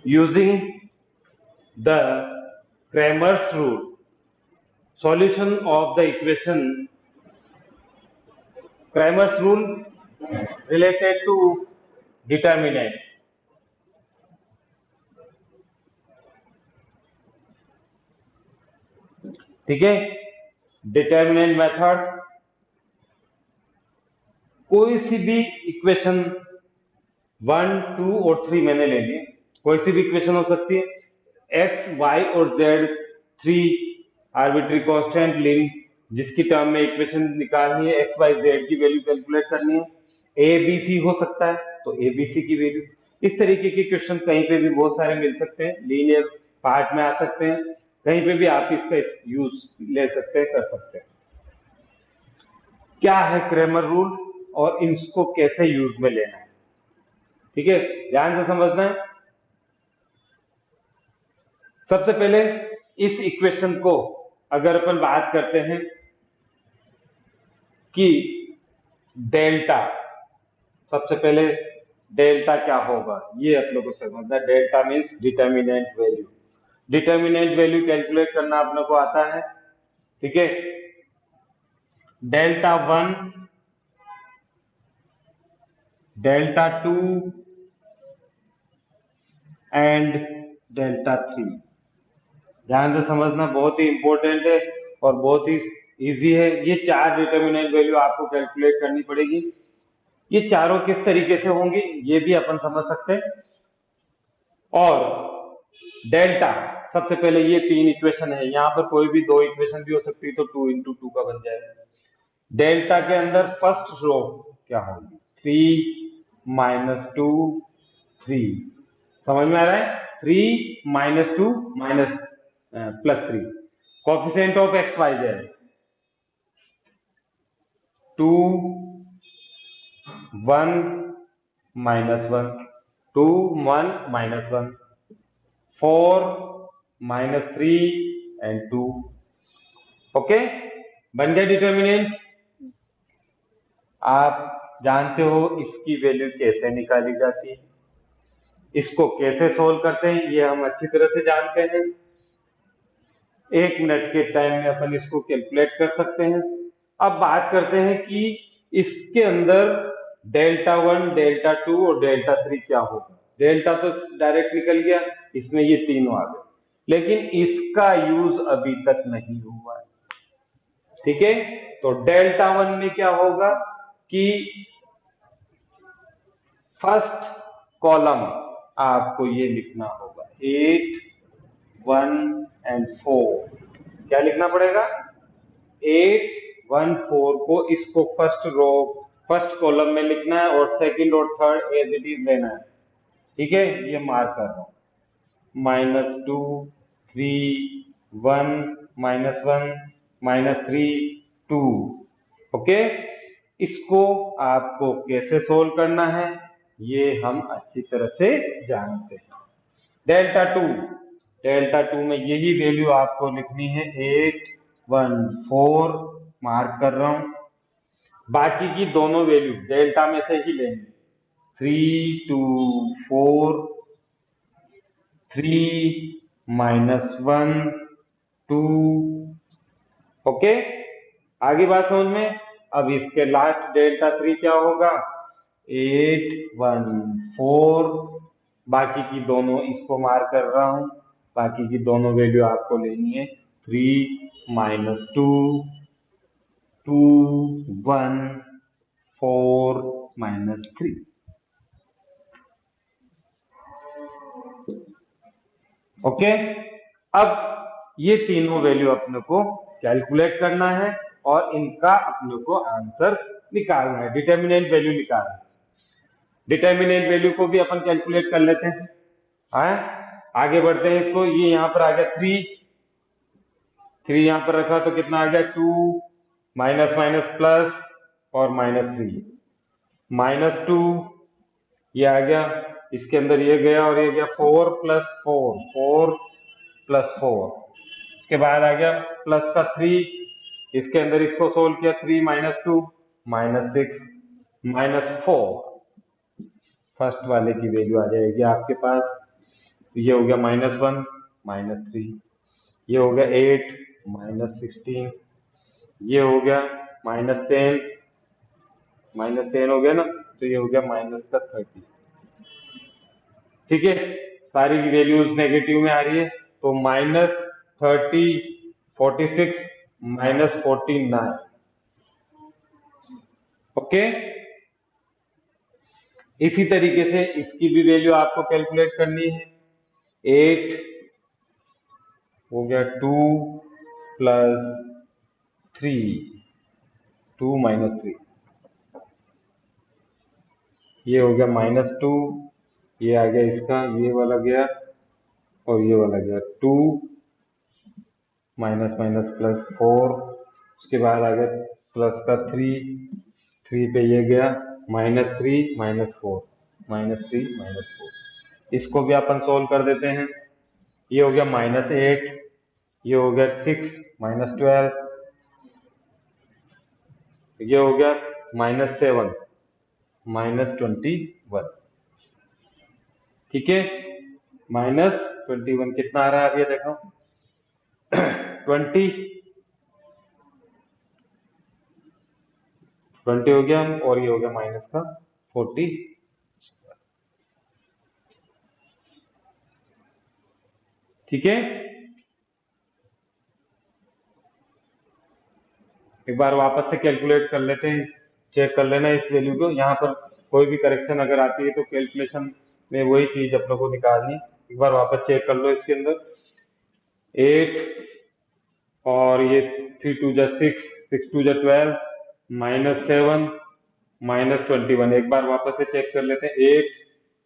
using the Cramer's rule, solution of the equation Cramer's rule related to determinant. ठीक है, determinant method, कोई सी भी equation 1, 2 और 3 मैंने ले ली, कोई सी भी इक्वेशन हो सकती है, एक्स, वाई और जेड 3 आर्बिट्री कांस्टेंट लिंक, जिसकी टर्म में इक्वेशन निकालनी है, एक्स वाई जेड की वैल्यू कैलकुलेट करनी है, ए बी सी हो सकता है तो ए बी सी की वैल्यू, इस तरीके के क्वेश्चन कहीं पे भी बहुत सारे मिल सकते हैं, लीनियर पार्ट में आ सकते हैं, कहीं पे भी आप इसका यूज ले सकते हैं, कर सकते हैं। क्या है क्रेमर रूल और इसको कैसे यूज में लेना है, ठीक है, ध्यान से समझना है। सबसे पहले इस इक्वेशन को अगर अपन बात करते हैं कि डेल्टा, सबसे पहले डेल्टा क्या होगा ये आप लोगों को समझना है। Delta means determinant value, determinant value calculate करना आप लोगों को आता है, ठीक है। डेल्टा 1, डेल्टा 2 एंड डेल्टा 3, ध्यान से समझना, बहुत ही इंपॉर्टेंट है और बहुत ही इजी है। ये चार डिटर्मिनेंट वैल्यू आपको कैलकुलेट करनी पड़ेगी। ये चारों किस तरीके से होंगी ये भी अपन समझ सकते हैं। और डेल्टा, सबसे पहले ये 3 इक्वेशन है, यहां पर कोई भी 2 इक्वेशन भी हो सकती है तो 2 इंटू 2 का बन जाएगा। डेल्टा के अंदर फर्स्ट रो क्या होगी, 3 माइनस 2 3, समझ में आ रहा है, 3 minus 2 minus plus 3, coefficient of x y z 2 1 minus 1 2 1 minus 1 4 minus 3 and 2, okay, बन गया डिटर्मिनेंट। आप जानते हो इसकी वैल्यू कैसे निकाली जाती है, इसको कैसे सोल्व करते हैं ये हम अच्छी तरह से जानते हैं। 1 मिनट के टाइम में अपन इसको कैलकुलेट कर सकते हैं। अब बात करते हैं कि इसके अंदर डेल्टा 1, डेल्टा 2 और डेल्टा 3 क्या होगा। डेल्टा तो डायरेक्ट निकल गया, इसमें ये तीनों आ गए, लेकिन इसका यूज अभी तक नहीं हुआ है, ठीक है। तो डेल्टा 1 में क्या होगा कि फर्स्ट कॉलम आपको ये लिखना होगा 8 1 एंड 4, क्या लिखना पड़ेगा, 8 1 4 को इसको फर्स्ट रो फर्स्ट कॉलम में लिखना है और सेकंड और थर्ड एज इट इज लेना है, ठीक है। ये मार्क कर रहा हूं, -2 3 1 -1 -3 2, ओके। इसको आपको कैसे सोल्व करना है ये हम अच्छी तरह से जानते हैं। डेल्टा 2 में यही वैल्यू आपको लिखनी है, 8 1 4 मार्क कर रहा हूं। बाकी की दोनों वैल्यू डेल्टा में से ही लेंगे, 3 2 4 3 -1 2, ओके, आगे बात समझ में। अब इसके लास्ट डेल्टा 3 क्या होगा, 8 1 4, बाकी की दोनों इसको मार्क कर रहा हूं, बाकी की दोनों वैल्यू आपको लेनी है, 3 -2 2 1 4 -3, ओके। अब ये तीनों वैल्यू अपने को कैलकुलेट करना है और इनका अपने को आंसर निकालना है, डिटर्मिनेंट वैल्यू निकालना है। डिटर्मिनेंट वैल्यू को भी अपन कैलकुलेट कर लेते हैं, आगे बढ़ते हैं। इसको ये यहां पर आ गया 3 यहां पर रखा तो कितना आ गया, 2 माइनस माइनस प्लस और -3 -2, ये आ गया, इसके अंदर ये गया और ये गया 4 + 4 4 + 4, इसके बाद आ गया प्लस का 3, इसके अंदर इसको सोल्व किया, 3 -2 -6 -4, फर्स्ट वाले की वैल्यू आ जाएगी आपके पास ये हो गया -1 -3, ये हो गया 8 -16, ये हो गया -10 हो गया ना, तो ये हो गया -30। ठीक है, सारी की वैल्यूज नेगेटिव में आ रही है, तो -30, 46 -49। ओके, इसी तरीके से इसकी भी वैल्यू आपको कैलकुलेट करनी है। 8 हो गया 2 + 3, 2 - 3, ये हो गया -2, ये आ गया इसका, ये वाला गया और ये वाला गया 2 -+4, उसके बाद आ गया प्लस का 3 पे ये गया -3 -4, -3 -4। इसको भी अपन सोल्व कर देते हैं। ये हो गया -8, ये हो गया 6 -12, ये हो गया -7 -21। ठीक है, -21 कितना आ रहा है, अब ये देखो 20 हो गया, और ये हो गया माइनस का 40। ठीक है, एक बार वापस से कैलकुलेट कर लेते हैं, चेक कर लेना इस वैल्यू को। यहाँ पर कोई भी करेक्शन अगर आती है तो कैलकुलेशन में वही चीज अपने को निकालनी। एक बार वापस चेक कर लो, इसके अंदर 8 और ये 3 2 जा 6, 6 2 जा 12, -7 -21। एक बार वापस से चेक कर लेते हैं। 8,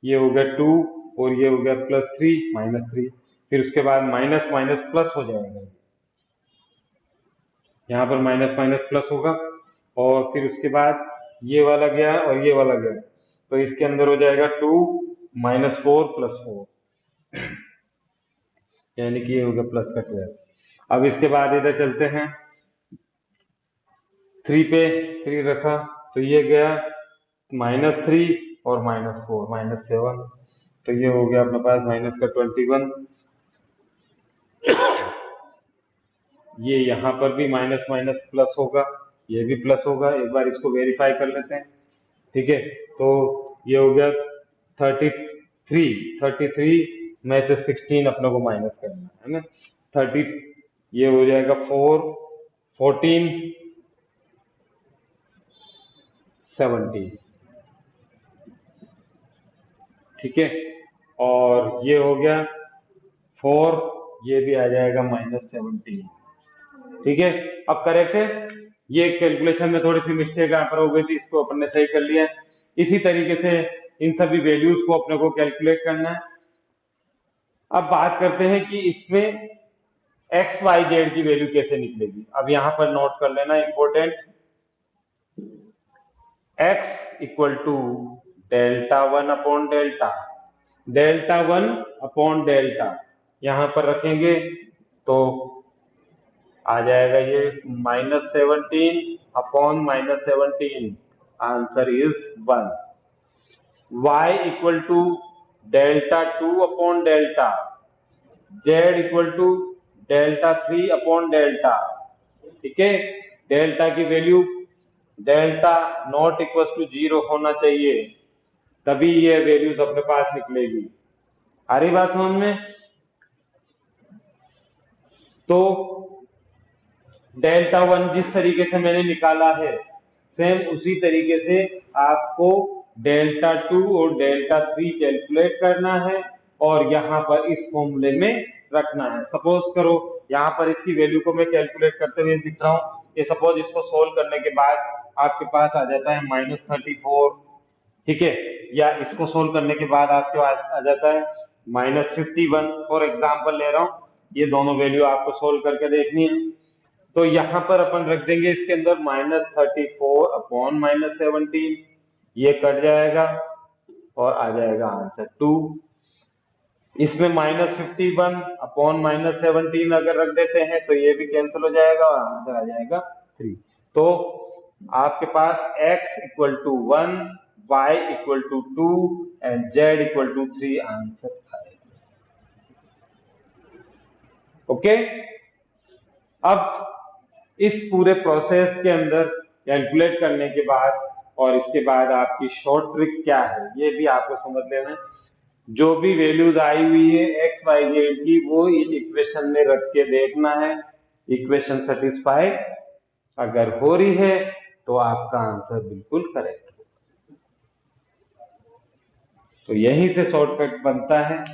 ये हो गया 2 और ये हो गया +3 -3, फिर उसके बाद माइनस माइनस प्लस हो जाएगा, यहाँ पर माइनस माइनस प्लस होगा, और फिर उसके बाद ये वाला गया और ये वाला गया, तो इसके अंदर हो जाएगा 2 -4 + 4, यानी कि ये हो गया प्लस का 12। अब इसके बाद इधर चलते हैं, 3 पे 3 रखा तो ये गया -3 और -4 -7, तो ये हो गया अपने पास -21। ये यहाँ पर भी माइनस माइनस प्लस होगा, ये भी प्लस होगा। एक बार इसको वेरीफाई कर लेते हैं। ठीक है, तो ये हो गया 33 में से 16 अपने को माइनस करना है ना। 30, ये हो जाएगा 4, 14, 17। ठीक है, और ये हो गया 4, ये भी आ जाएगा -17। ठीक है, अब करेक्ट है। ये कैलकुलेशन में थोड़ी सी मिस्टेक यहाँ पर हो गई थी, इसको अपन ने सही कर लिया। इसी तरीके से इन सभी वैल्यूज को अपने को कैलकुलेट करना है। अब बात करते हैं कि इसमें एक्स वाई जेड की वैल्यू कैसे निकलेगी। अब यहाँ पर नोट कर लेना इंपॉर्टेंट, x = Δ1/Δ, Δ1/Δ यहाँ पर रखेंगे तो आ जाएगा ये -17/-17, आंसर इज 1। y = Δ2/Δ, z = Δ3/Δ। ठीक है, डेल्टा की value delta not equal to 0 होना चाहिए, तभी ये वैल्यूज अपने पास निकलेगी। आ रही बात समझ में? तो Δ1 जिस तरीके से मैंने निकाला है, सेम उसी तरीके से आपको Δ2 और Δ3 कैलकुलेट करना है और यहाँ पर इस फॉर्मूले में रखना है। सपोज करो यहाँ पर इसकी वैल्यू को मैं कैलकुलेट करते हुए दिख रहा हूँ, ये सपोज इसको सोल्व करने के बाद आपके पास आ जाता है -34। ठीक है, या इसको सोल्व करने के बाद आपके पास आ जाता है -51। फॉर एग्जाम्पल ले रहा हूँ, ये दोनों वैल्यू आपको सोल्व करके देखनी है। तो यहाँ पर अपन रख देंगे इसके अंदर -34/-17, ये कट जाएगा और आ जाएगा आंसर 2। इसमें -51/-17 अगर रख देते हैं तो ये भी कैंसिल हो जाएगा और आंसर आ जाएगा 3। तो आपके पास x = 1, y = 2 and z = 3 answer आएगा। ओके, अब इस पूरे प्रोसेस के अंदर कैलकुलेट करने के बाद और इसके बाद आपकी शॉर्ट ट्रिक क्या है ये भी आपको समझ लेना है। जो भी वैल्यूज आई हुई है एक्स वाई जेड की वो इन इक्वेशन में रख के देखना है, इक्वेशन सेटिस्फाई अगर हो रही है तो आपका आंसर बिल्कुल करेक्ट। तो यहीं से शॉर्टकट बनता है।